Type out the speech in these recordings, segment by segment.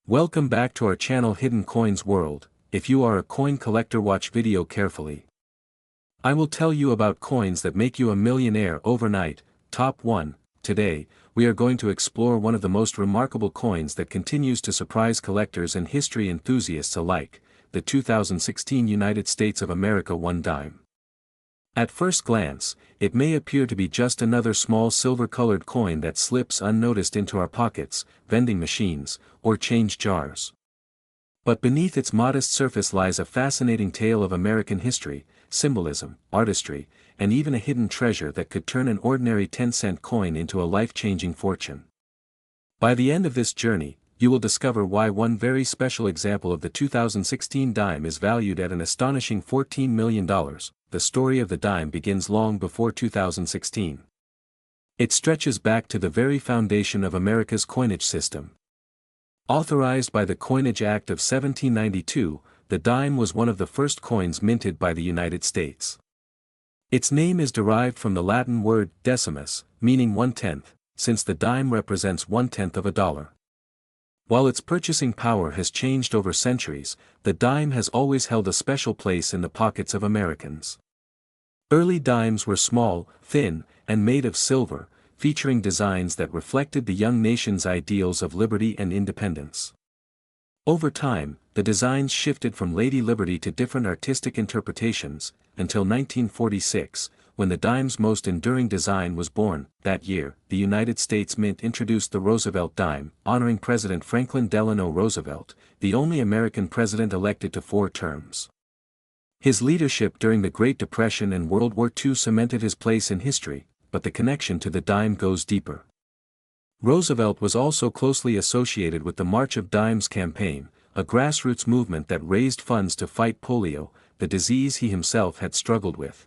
Welcome back to our channel Hidden Coins World. If you are a coin collector, watch video carefully. I will tell you about coins that make you a millionaire overnight. Top 1. Today, we are going to explore one of the most remarkable coins that continues to surprise collectors and history enthusiasts alike, the 2016 United States of America 1 dime. At first glance, it may appear to be just another small silver-colored coin that slips unnoticed into our pockets, vending machines, or change jars. But beneath its modest surface lies a fascinating tale of American history, symbolism, artistry, and even a hidden treasure that could turn an ordinary 10-cent coin into a life-changing fortune. By the end of this journey, you will discover why one very special example of the 2016 dime is valued at an astonishing $14 million. The story of the dime begins long before 2016. It stretches back to the very foundation of America's coinage system. Authorized by the Coinage Act of 1792, the dime was one of the first coins minted by the United States. Its name is derived from the Latin word decimus, meaning 1/10, since the dime represents 1/10 of a dollar. While its purchasing power has changed over centuries, the dime has always held a special place in the pockets of Americans. Early dimes were small, thin, and made of silver, featuring designs that reflected the young nation's ideals of liberty and independence. Over time, the designs shifted from Lady Liberty to different artistic interpretations, until 1946, when the dime's most enduring design was born. That year, the United States Mint introduced the Roosevelt dime, honoring President Franklin Delano Roosevelt, the only American president elected to 4 terms. His leadership during the Great Depression and World War II cemented his place in history, but the connection to the dime goes deeper. Roosevelt was also closely associated with the March of Dimes campaign, a grassroots movement that raised funds to fight polio, the disease he himself had struggled with.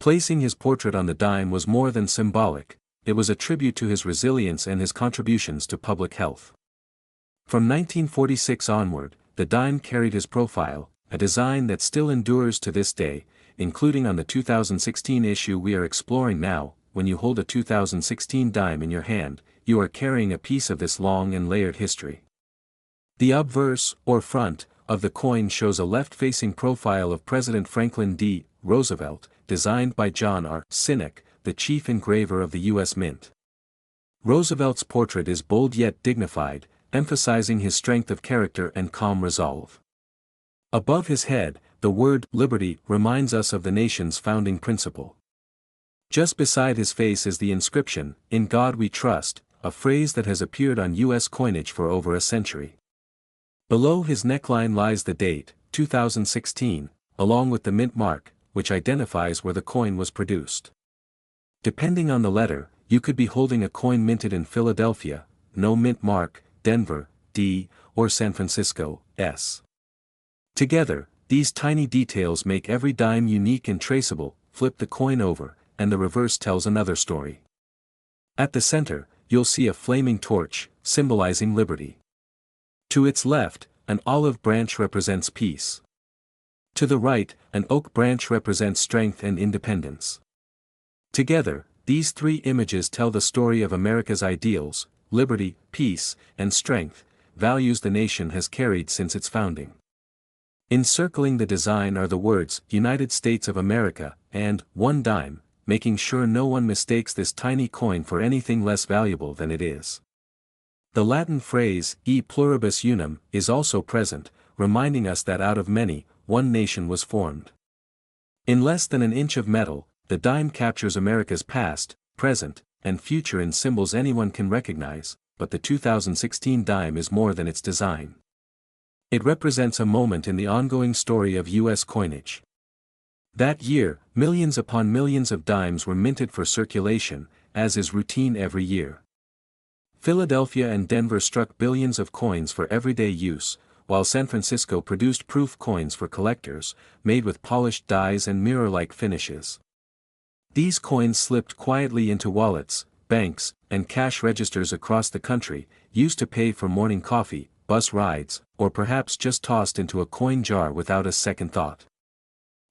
Placing his portrait on the dime was more than symbolic, it was a tribute to his resilience and his contributions to public health. From 1946 onward, the dime carried his profile, a design that still endures to this day, including on the 2016 issue we are exploring now. When you hold a 2016 dime in your hand, you are carrying a piece of this long and layered history. The obverse, or front, of the coin shows a left-facing profile of President Franklin D. Roosevelt, designed by John R. Sinek, the chief engraver of the U.S. Mint. Roosevelt's portrait is bold yet dignified, emphasizing his strength of character and calm resolve. Above his head, the word liberty reminds us of the nation's founding principle. Just beside his face is the inscription, "In God We Trust," a phrase that has appeared on U.S. coinage for over a century. Below his neckline lies the date, 2016, along with the mint mark, which identifies where the coin was produced. Depending on the letter, you could be holding a coin minted in Philadelphia, no mint mark, Denver, D, or San Francisco, S. Together, these tiny details make every dime unique and traceable. Flip the coin over, and the reverse tells another story. At the center, you'll see a flaming torch, symbolizing liberty. To its left, an olive branch represents peace. To the right, an oak branch represents strength and independence. Together, these 3 images tell the story of America's ideals, liberty, peace, and strength, values the nation has carried since its founding. Encircling the design are the words, United States of America, and 1 dime, making sure no one mistakes this tiny coin for anything less valuable than it is. The Latin phrase, e pluribus unum, is also present, reminding us that out of many, one nation was formed. In less than an inch of metal, the dime captures America's past, present, and future in symbols anyone can recognize, but the 2016 dime is more than its design. It represents a moment in the ongoing story of U.S. coinage. That year, millions upon millions of dimes were minted for circulation, as is routine every year. Philadelphia and Denver struck billions of coins for everyday use, while San Francisco produced proof coins for collectors, made with polished dies and mirror-like finishes. These coins slipped quietly into wallets, banks, and cash registers across the country, used to pay for morning coffee, bus rides, or perhaps just tossed into a coin jar without a second thought.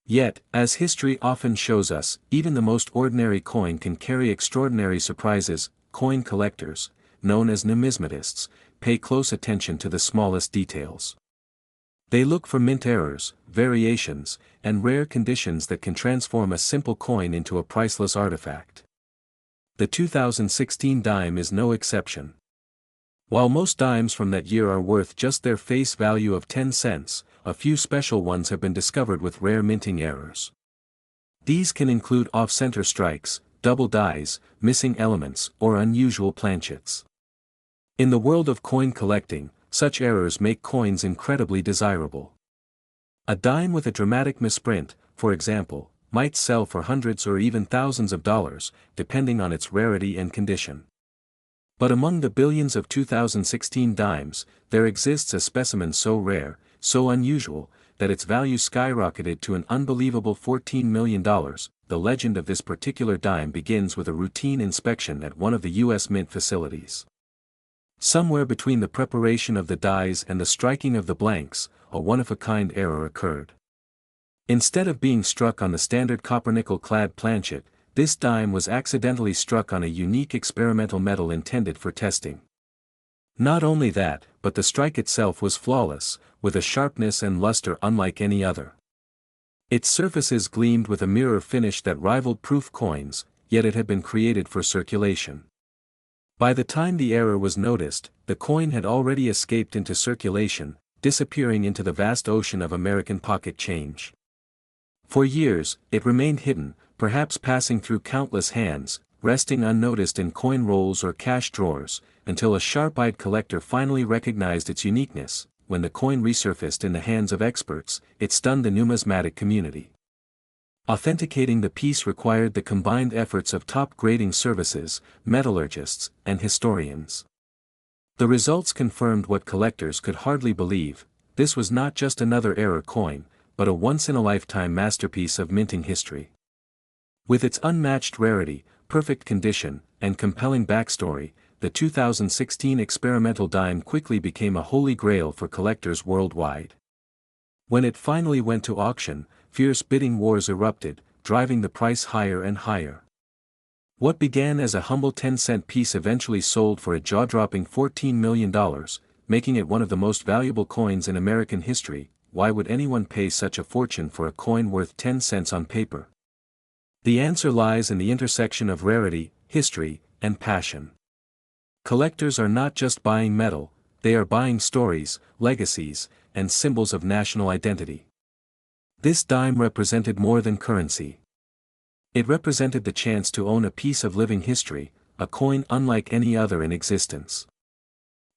Yet, as history often shows us, even the most ordinary coin can carry extraordinary surprises. Coin collectors, known as numismatists, pay close attention to the smallest details. They look for mint errors, variations, and rare conditions that can transform a simple coin into a priceless artifact. The 2016 dime is no exception. While most dimes from that year are worth just their face value of 10 cents, a few special ones have been discovered with rare minting errors. These can include off-center strikes, double dies, missing elements, or unusual planchets. In the world of coin collecting, such errors make coins incredibly desirable. A dime with a dramatic misprint, for example, might sell for hundreds or even thousands of dollars, depending on its rarity and condition. But among the billions of 2016 dimes, there exists a specimen so rare, so unusual, that its value skyrocketed to an unbelievable $14 million. The legend of this particular dime begins with a routine inspection at one of the U.S. Mint facilities. Somewhere between the preparation of the dies and the striking of the blanks, a one-of-a-kind error occurred. Instead of being struck on the standard copper-nickel-clad planchet, this dime was accidentally struck on a unique experimental metal intended for testing. Not only that, but the strike itself was flawless, with a sharpness and luster unlike any other. Its surfaces gleamed with a mirror finish that rivaled proof coins, yet it had been created for circulation. By the time the error was noticed, the coin had already escaped into circulation, disappearing into the vast ocean of American pocket change. For years, it remained hidden, perhaps passing through countless hands, resting unnoticed in coin rolls or cash drawers, until a sharp-eyed collector finally recognized its uniqueness. When the coin resurfaced in the hands of experts, it stunned the numismatic community. Authenticating the piece required the combined efforts of top grading services, metallurgists, and historians. The results confirmed what collectors could hardly believe: this was not just another error coin, but a once-in-a-lifetime masterpiece of minting history. With its unmatched rarity, perfect condition, and compelling backstory, the 2016 experimental dime quickly became a holy grail for collectors worldwide. When it finally went to auction, fierce bidding wars erupted, driving the price higher and higher. What began as a humble 10-cent piece eventually sold for a jaw-dropping $14 million, making it one of the most valuable coins in American history. Why would anyone pay such a fortune for a coin worth 10 cents on paper? The answer lies in the intersection of rarity, history, and passion. Collectors are not just buying metal, they are buying stories, legacies, and symbols of national identity. This dime represented more than currency. It represented the chance to own a piece of living history, a coin unlike any other in existence.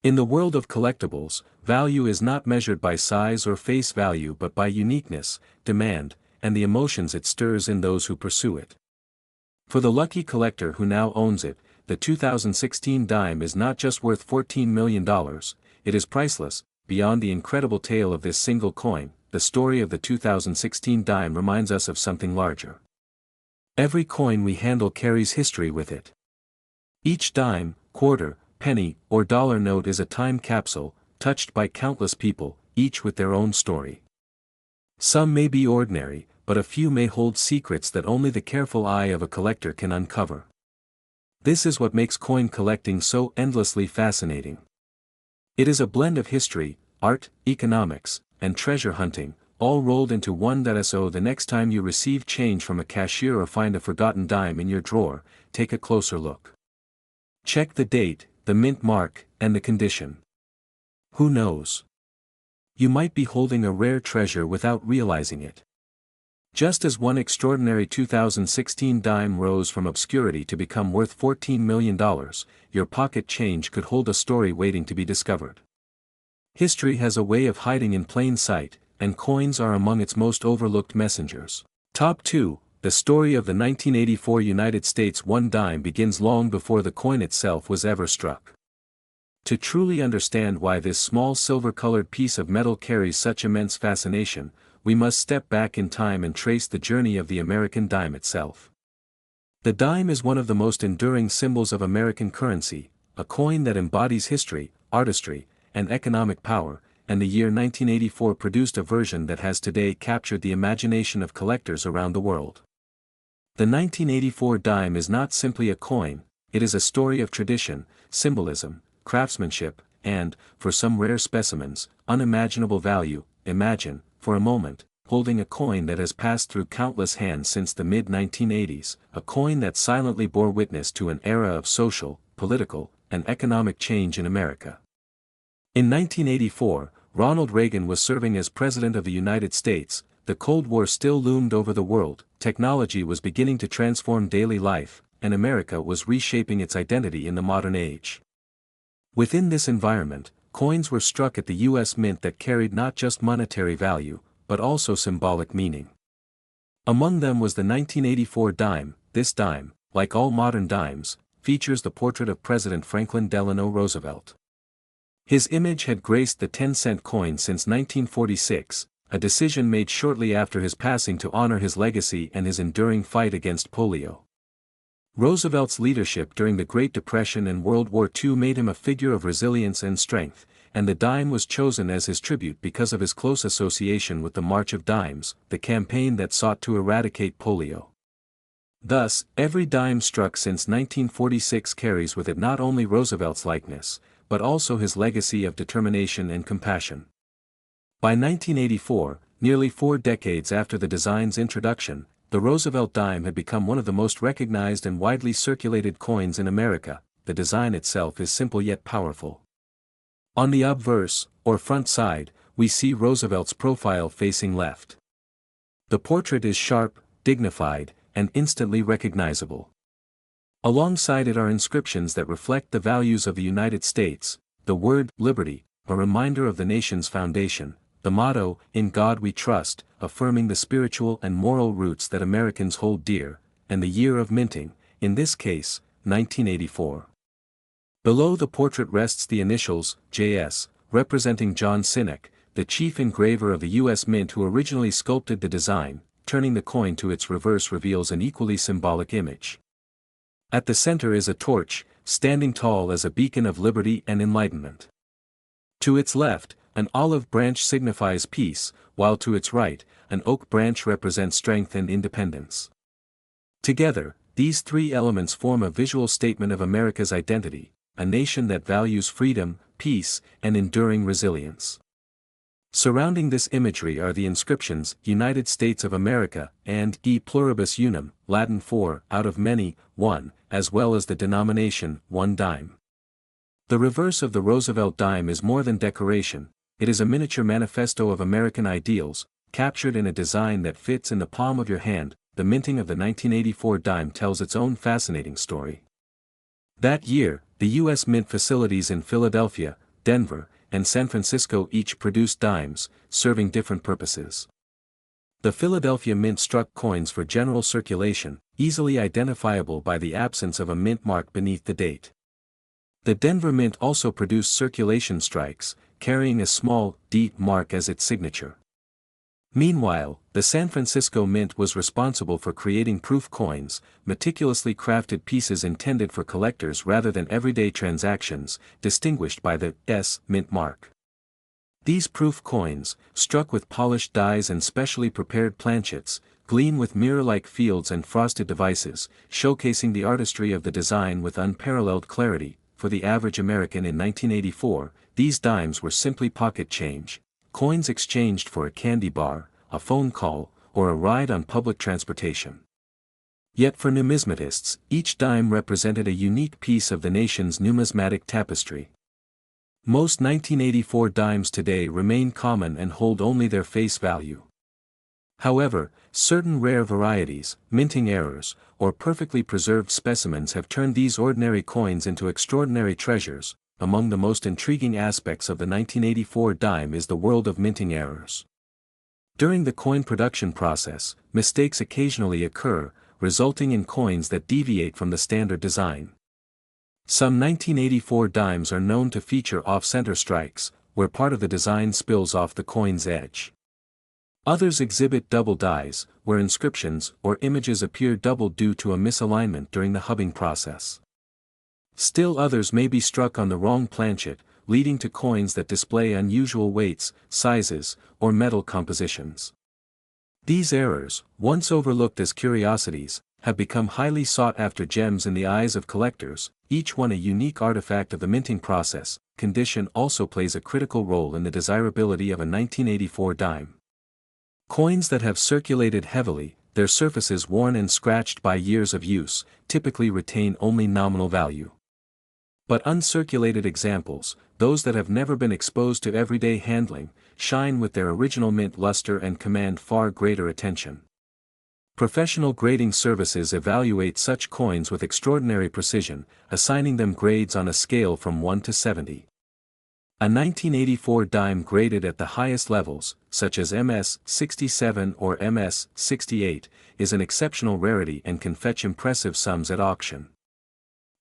In the world of collectibles, value is not measured by size or face value but by uniqueness, demand, and the emotions it stirs in those who pursue it. For the lucky collector who now owns it, the 2016 dime is not just worth $14 million, it is priceless. Beyond the incredible tale of this single coin, the story of the 2016 dime reminds us of something larger. Every coin we handle carries history with it. Each dime, quarter, penny, or dollar note is a time capsule, touched by countless people, each with their own story. Some may be ordinary, but a few may hold secrets that only the careful eye of a collector can uncover. This is what makes coin collecting so endlessly fascinating. It is a blend of history, art, economics, and treasure hunting, all rolled into one. So the next time you receive change from a cashier or find a forgotten dime in your drawer, take a closer look. Check the date, the mint mark, and the condition. Who knows? You might be holding a rare treasure without realizing it. Just as one extraordinary 2016 dime rose from obscurity to become worth $14 million, your pocket change could hold a story waiting to be discovered. History has a way of hiding in plain sight, and coins are among its most overlooked messengers. Top 2. The story of the 1984 United States $1 dime begins long before the coin itself was ever struck. To truly understand why this small silver-colored piece of metal carries such immense fascination, we must step back in time and trace the journey of the American dime itself. The dime is one of the most enduring symbols of American currency, a coin that embodies history, artistry, and economic power, and the year 1984 produced a version that has today captured the imagination of collectors around the world. The 1984 dime is not simply a coin, it is a story of tradition, symbolism, craftsmanship, and, for some rare specimens, unimaginable value. Imagine, for a moment, holding a coin that has passed through countless hands since the mid-1980s, a coin that silently bore witness to an era of social, political, and economic change in America. In 1984, Ronald Reagan was serving as President of the United States. The Cold War still loomed over the world, technology was beginning to transform daily life, and America was reshaping its identity in the modern age. Within this environment, coins were struck at the U.S. Mint that carried not just monetary value, but also symbolic meaning. Among them was the 1984 dime. This dime, like all modern dimes, features the portrait of President Franklin Delano Roosevelt. His image had graced the 10-cent coin since 1946, a decision made shortly after his passing to honor his legacy and his enduring fight against polio. Roosevelt's leadership during the Great Depression and World War II made him a figure of resilience and strength, and the dime was chosen as his tribute because of his close association with the March of Dimes, the campaign that sought to eradicate polio. Thus, every dime struck since 1946 carries with it not only Roosevelt's likeness, but also his legacy of determination and compassion. By 1984, nearly 4 decades after the design's introduction, the Roosevelt dime had become one of the most recognized and widely circulated coins in America. The design itself is simple yet powerful. On the obverse, or front side, we see Roosevelt's profile facing left. The portrait is sharp, dignified, and instantly recognizable. Alongside it are inscriptions that reflect the values of the United States, the word liberty, a reminder of the nation's foundation, the motto, "In God We Trust," affirming the spiritual and moral roots that Americans hold dear, and the year of minting, in this case, 1984. Below the portrait rests the initials, J.S., representing John Sinek, the chief engraver of the U.S. Mint who originally sculpted the design. Turning the coin to its reverse reveals an equally symbolic image. At the center is a torch, standing tall as a beacon of liberty and enlightenment. To its left, an olive branch signifies peace, while to its right, an oak branch represents strength and independence. Together, these three elements form a visual statement of America's identity, a nation that values freedom, peace, and enduring resilience. Surrounding this imagery are the inscriptions, United States of America, and E pluribus unum, Latin for, out of many, one, as well as the denomination, one dime. The reverse of the Roosevelt dime is more than decoration, it is a miniature manifesto of American ideals, captured in a design that fits in the palm of your hand. The minting of the 1984 dime tells its own fascinating story. That year, the U.S. Mint facilities in Philadelphia, Denver, and San Francisco each produced dimes, serving different purposes. The Philadelphia Mint struck coins for general circulation, easily identifiable by the absence of a mint mark beneath the date. The Denver Mint also produced circulation strikes, carrying a small, D mark as its signature. Meanwhile, the San Francisco Mint was responsible for creating proof coins, meticulously crafted pieces intended for collectors rather than everyday transactions, distinguished by the S mint mark. These proof coins, struck with polished dies and specially prepared planchets, gleam with mirror-like fields and frosted devices, showcasing the artistry of the design with unparalleled clarity. For the average American in 1984, these dimes were simply pocket change, coins exchanged for a candy bar, a phone call, or a ride on public transportation. Yet for numismatists, each dime represented a unique piece of the nation's numismatic tapestry. Most 1984 dimes today remain common and hold only their face value. However, certain rare varieties, minting errors, or perfectly preserved specimens have turned these ordinary coins into extraordinary treasures. Among the most intriguing aspects of the 1984 dime is the world of minting errors. During the coin production process, mistakes occasionally occur, resulting in coins that deviate from the standard design. Some 1984 dimes are known to feature off-center strikes, where part of the design spills off the coin's edge. Others exhibit double dies, where inscriptions or images appear doubled due to a misalignment during the hubbing process. Still others may be struck on the wrong planchet, leading to coins that display unusual weights, sizes, or metal compositions. These errors, once overlooked as curiosities, have become highly sought-after gems in the eyes of collectors, each one a unique artifact of the minting process, condition also plays a critical role in the desirability of a 1984 dime. Coins that have circulated heavily, their surfaces worn and scratched by years of use, typically retain only nominal value. But uncirculated examples, those that have never been exposed to everyday handling, shine with their original mint luster and command far greater attention. Professional grading services evaluate such coins with extraordinary precision, assigning them grades on a scale from 1 to 70. A 1984 dime graded at the highest levels, such as MS 67 or MS 68, is an exceptional rarity and can fetch impressive sums at auction.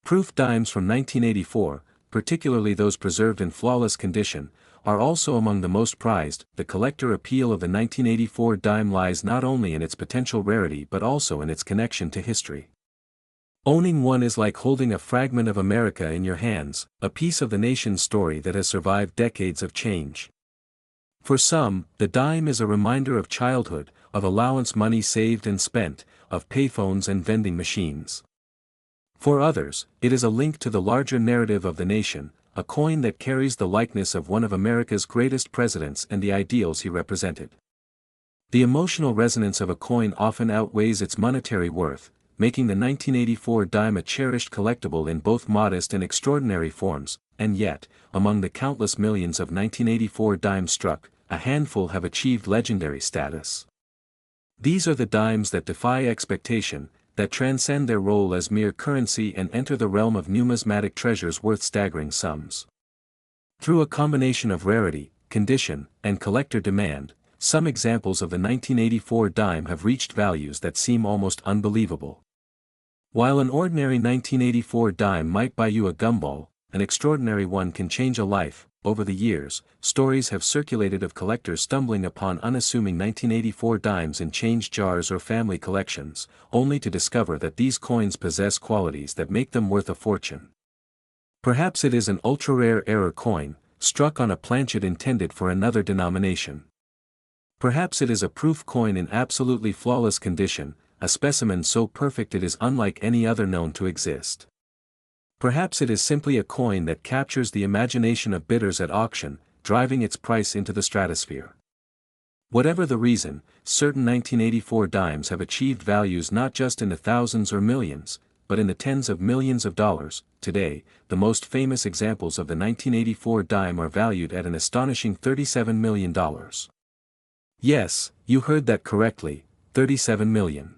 Proof dimes from 1984, particularly those preserved in flawless condition, are also among the most prized. The collector appeal of the 1984 dime lies not only in its potential rarity but also in its connection to history. Owning one is like holding a fragment of America in your hands, a piece of the nation's story that has survived decades of change. For some, the dime is a reminder of childhood, of allowance money saved and spent, of payphones and vending machines. For others, it is a link to the larger narrative of the nation, a coin that carries the likeness of one of America's greatest presidents and the ideals he represented. The emotional resonance of a coin often outweighs its monetary worth, making the 1984 dime a cherished collectible in both modest and extraordinary forms, and yet, among the countless millions of 1984 dimes struck, a handful have achieved legendary status. These are the dimes that defy expectation, that transcend their role as mere currency and enter the realm of numismatic treasures worth staggering sums. Through a combination of rarity, condition, and collector demand, some examples of the 1984 dime have reached values that seem almost unbelievable. While an ordinary 1984 dime might buy you a gumball, an extraordinary one can change a life. Over the years, stories have circulated of collectors stumbling upon unassuming 1984 dimes in change jars or family collections, only to discover that these coins possess qualities that make them worth a fortune. Perhaps it is an ultra-rare error coin, struck on a planchet intended for another denomination. Perhaps it is a proof coin in absolutely flawless condition, a specimen so perfect it is unlike any other known to exist. Perhaps it is simply a coin that captures the imagination of bidders at auction, driving its price into the stratosphere. Whatever the reason, certain 1984 dimes have achieved values not just in the thousands or millions, but in the tens of millions of dollars. Today, the most famous examples of the 1984 dime are valued at an astonishing $37 million. Yes, you heard that correctly, $37 million.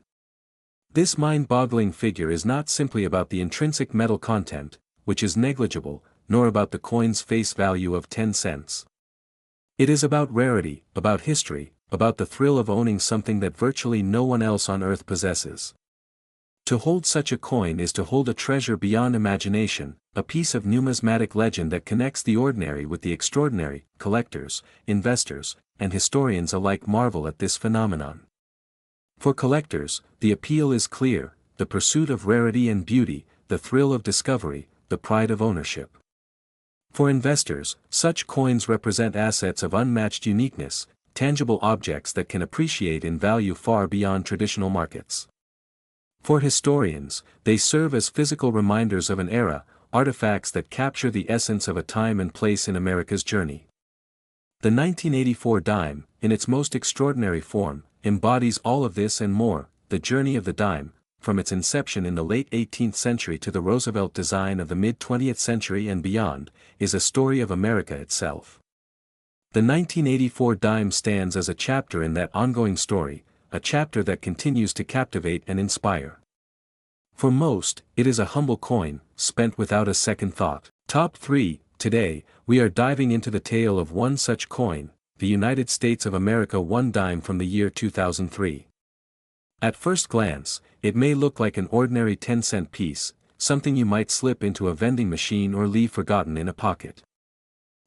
This mind-boggling figure is not simply about the intrinsic metal content, which is negligible, nor about the coin's face value of 10 cents. It is about rarity, about history, about the thrill of owning something that virtually no one else on earth possesses. To hold such a coin is to hold a treasure beyond imagination, a piece of numismatic legend that connects the ordinary with the extraordinary. Collectors, investors, and historians alike marvel at this phenomenon. For collectors, the appeal is clear: the pursuit of rarity and beauty, the thrill of discovery, the pride of ownership. For investors, such coins represent assets of unmatched uniqueness, tangible objects that can appreciate in value far beyond traditional markets. For historians, they serve as physical reminders of an era, artifacts that capture the essence of a time and place in America's journey. The 1984 dime, in its most extraordinary form, embodies all of this and more. The journey of the dime, from its inception in the late 18th century to the Roosevelt design of the mid-20th century and beyond, is a story of America itself. The 1984 dime stands as a chapter in that ongoing story, a chapter that continues to captivate and inspire. For most, it is a humble coin, spent without a second thought. Top 3. Today, we are diving into the tale of one such coin, the United States of America 1 dime from the year 2003. At first glance, it may look like an ordinary 10-cent piece, something you might slip into a vending machine or leave forgotten in a pocket.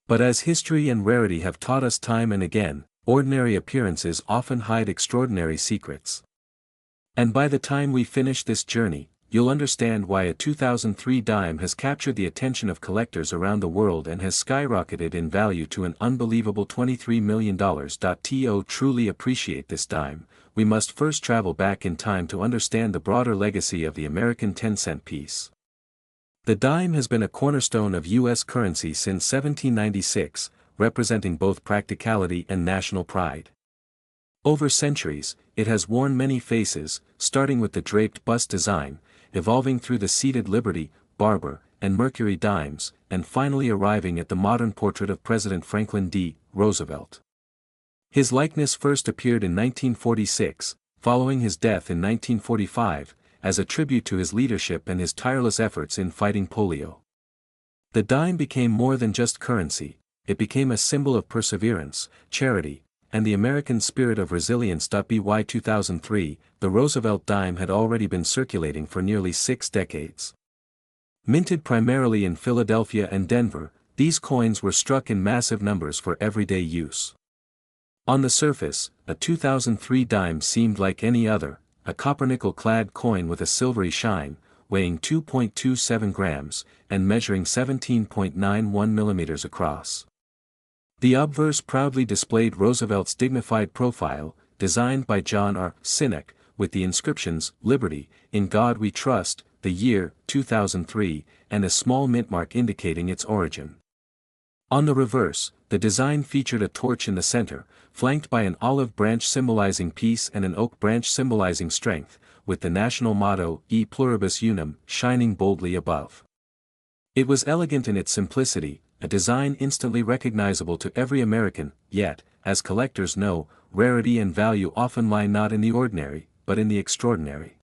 But as history and rarity have taught us time and again, ordinary appearances often hide extraordinary secrets. And by the time we finish this journey, you'll understand why a 2003 dime has captured the attention of collectors around the world and has skyrocketed in value to an unbelievable $23 million. To truly appreciate this dime, we must first travel back in time to understand the broader legacy of the American 10-cent piece. The dime has been a cornerstone of U.S. currency since 1796, representing both practicality and national pride. Over centuries, it has worn many faces, starting with the draped bust design, evolving through the seated Liberty, Barber, and Mercury dimes, and finally arriving at the modern portrait of President Franklin D. Roosevelt. His likeness first appeared in 1946, following his death in 1945, as a tribute to his leadership and his tireless efforts in fighting polio. The dime became more than just currency, it became a symbol of perseverance, charity, and the American spirit of resilience. By 2003, the Roosevelt dime had already been circulating for nearly 6 decades. Minted primarily in Philadelphia and Denver, these coins were struck in massive numbers for everyday use. On the surface, a 2003 dime seemed like any other, a copper-nickel-clad coin with a silvery shine, weighing 2.27 grams, and measuring 17.91 millimeters across. The obverse proudly displayed Roosevelt's dignified profile, designed by John R. Sinek, with the inscriptions, Liberty, In God We Trust, the year, 2003, and a small mint mark indicating its origin. On the reverse, the design featured a torch in the center, flanked by an olive branch symbolizing peace and an oak branch symbolizing strength, with the national motto, E Pluribus Unum, shining boldly above. It was elegant in its simplicity, a design instantly recognizable to every American, yet, as collectors know, rarity and value often lie not in the ordinary, but in the extraordinary.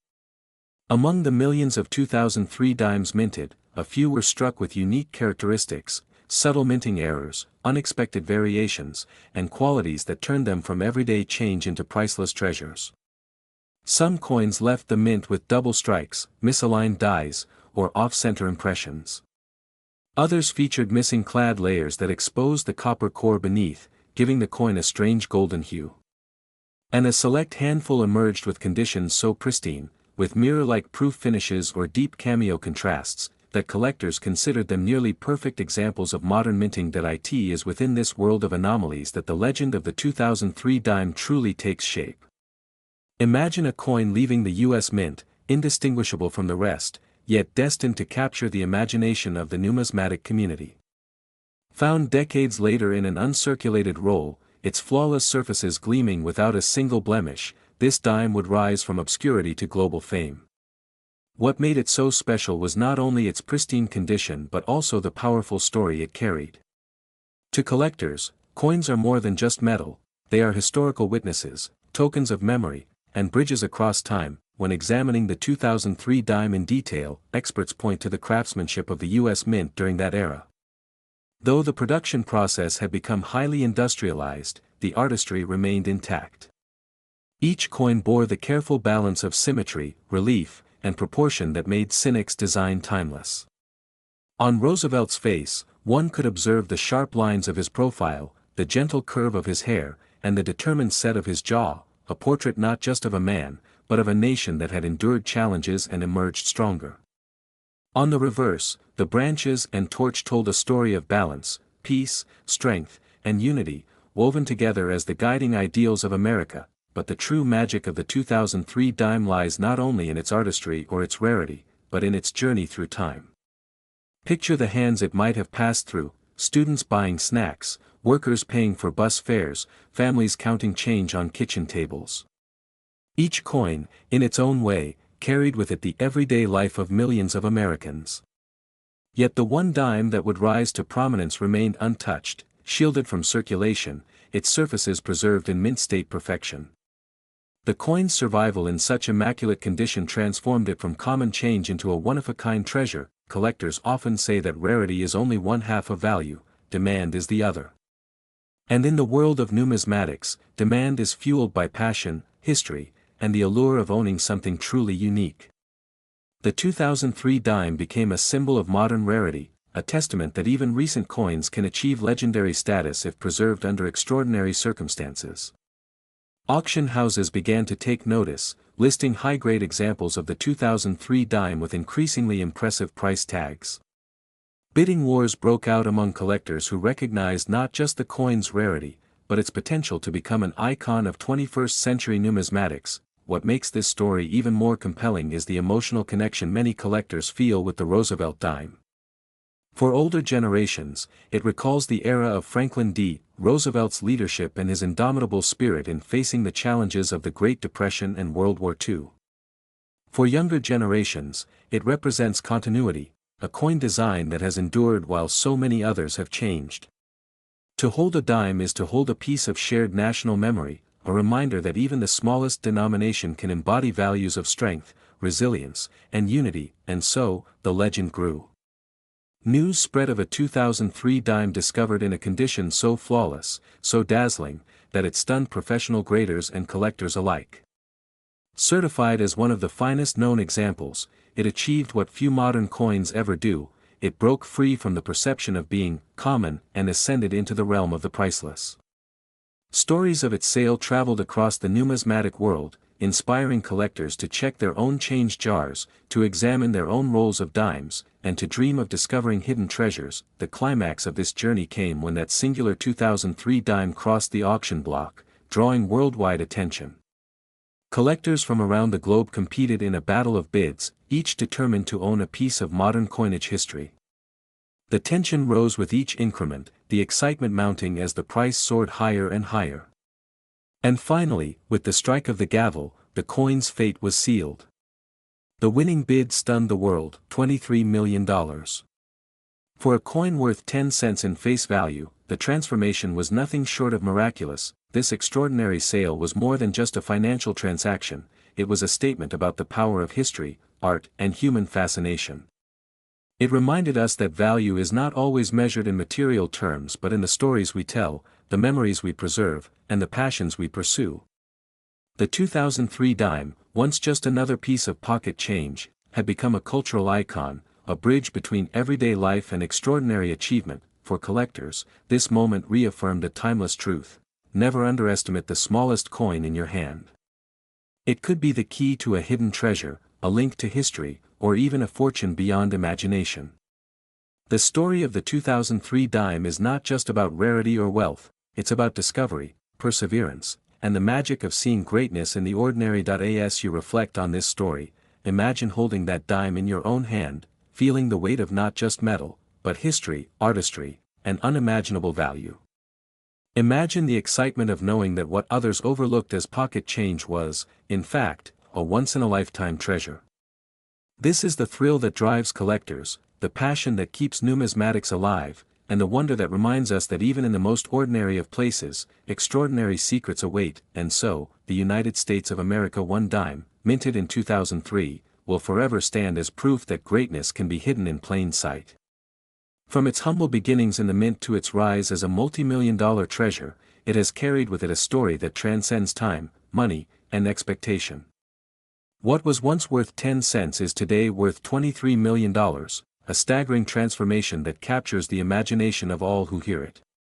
Among the millions of 2003 dimes minted, a few were struck with unique characteristics, subtle minting errors, unexpected variations, and qualities that turned them from everyday change into priceless treasures. Some coins left the mint with double strikes, misaligned dies, or off-center impressions. Others featured missing clad layers that exposed the copper core beneath, giving the coin a strange golden hue. And a select handful emerged with conditions so pristine, with mirror-like proof finishes or deep cameo contrasts, that collectors considered them nearly perfect examples of modern minting. It is within this world of anomalies that the legend of the 2003 dime truly takes shape. Imagine a coin leaving the U.S. Mint, indistinguishable from the rest, yet destined to capture the imagination of the numismatic community. Found decades later in an uncirculated roll, its flawless surfaces gleaming without a single blemish, this dime would rise from obscurity to global fame. What made it so special was not only its pristine condition but also the powerful story it carried. To collectors, coins are more than just metal, they are historical witnesses, tokens of memory, and bridges across time. When examining the 2003 dime in detail, experts point to the craftsmanship of the U.S. Mint during that era. Though the production process had become highly industrialized, the artistry remained intact. Each coin bore the careful balance of symmetry, relief, and proportion that made Sinek's design timeless. On Roosevelt's face, one could observe the sharp lines of his profile, the gentle curve of his hair, and the determined set of his jaw, a portrait not just of a man, but of a nation that had endured challenges and emerged stronger. On the reverse, the branches and torch told a story of balance, peace, strength, and unity, woven together as the guiding ideals of America. But the true magic of the 2003 dime lies not only in its artistry or its rarity, but in its journey through time. Picture the hands it might have passed through, students buying snacks, workers paying for bus fares, families counting change on kitchen tables. Each coin, in its own way, carried with it the everyday life of millions of Americans. Yet the one dime that would rise to prominence remained untouched, shielded from circulation, its surfaces preserved in mint-state perfection. The coin's survival in such immaculate condition transformed it from common change into a one-of-a-kind treasure. Collectors often say that rarity is only one half of value, demand is the other. And in the world of numismatics, demand is fueled by passion, history, and the allure of owning something truly unique. The 2003 dime became a symbol of modern rarity, a testament that even recent coins can achieve legendary status if preserved under extraordinary circumstances. Auction houses began to take notice, listing high-grade examples of the 2003 dime with increasingly impressive price tags. Bidding wars broke out among collectors who recognized not just the coin's rarity, but its potential to become an icon of 21st-century numismatics. what makes this story even more compelling is the emotional connection many collectors feel with the Roosevelt dime. For older generations, it recalls the era of Franklin D. Roosevelt's leadership and his indomitable spirit in facing the challenges of the Great Depression and World War II. For younger generations, it represents continuity, a coin design that has endured while so many others have changed. To hold a dime is to hold a piece of shared national memory, a reminder that even the smallest denomination can embody values of strength, resilience, and unity, and so, the legend grew. News spread of a 2003 dime discovered in a condition so flawless, so dazzling, that it stunned professional graders and collectors alike. Certified as one of the finest known examples, it achieved what few modern coins ever do: it broke free from the perception of being common and ascended into the realm of the priceless. Stories of its sale traveled across the numismatic world, inspiring collectors to check their own change jars, to examine their own rolls of dimes, and to dream of discovering hidden treasures. The climax of this journey came when that singular 2003 dime crossed the auction block, drawing worldwide attention. Collectors from around the globe competed in a battle of bids, each determined to own a piece of modern coinage history. The tension rose with each increment, the excitement mounting as the price soared higher and higher. And finally, with the strike of the gavel, the coin's fate was sealed. The winning bid stunned the world: $23 million. For a coin worth 10 cents in face value, the transformation was nothing short of miraculous. This extraordinary sale was more than just a financial transaction, it was a statement about the power of history, art, and human fascination. It reminded us that value is not always measured in material terms but in the stories we tell, the memories we preserve, and the passions we pursue. The 2003 dime, once just another piece of pocket change, had become a cultural icon, a bridge between everyday life and extraordinary achievement. For collectors, this moment reaffirmed a timeless truth: never underestimate the smallest coin in your hand. It could be the key to a hidden treasure, a link to history, or even a fortune beyond imagination. The story of the 2003 dime is not just about rarity or wealth, it's about discovery, perseverance, and the magic of seeing greatness in the ordinary. As you reflect on this story, imagine holding that dime in your own hand, feeling the weight of not just metal, but history, artistry, and unimaginable value. Imagine the excitement of knowing that what others overlooked as pocket change was, in fact, a once-in-a-lifetime treasure. This is the thrill that drives collectors, the passion that keeps numismatics alive, and the wonder that reminds us that even in the most ordinary of places, extraordinary secrets await. And so, the United States of America 1 dime, minted in 2003, will forever stand as proof that greatness can be hidden in plain sight. From its humble beginnings in the mint to its rise as a multi-million-dollar treasure, it has carried with it a story that transcends time, money, and expectation. What was once worth 10 cents is today worth $23 million, a staggering transformation that captures the imagination of all who hear it.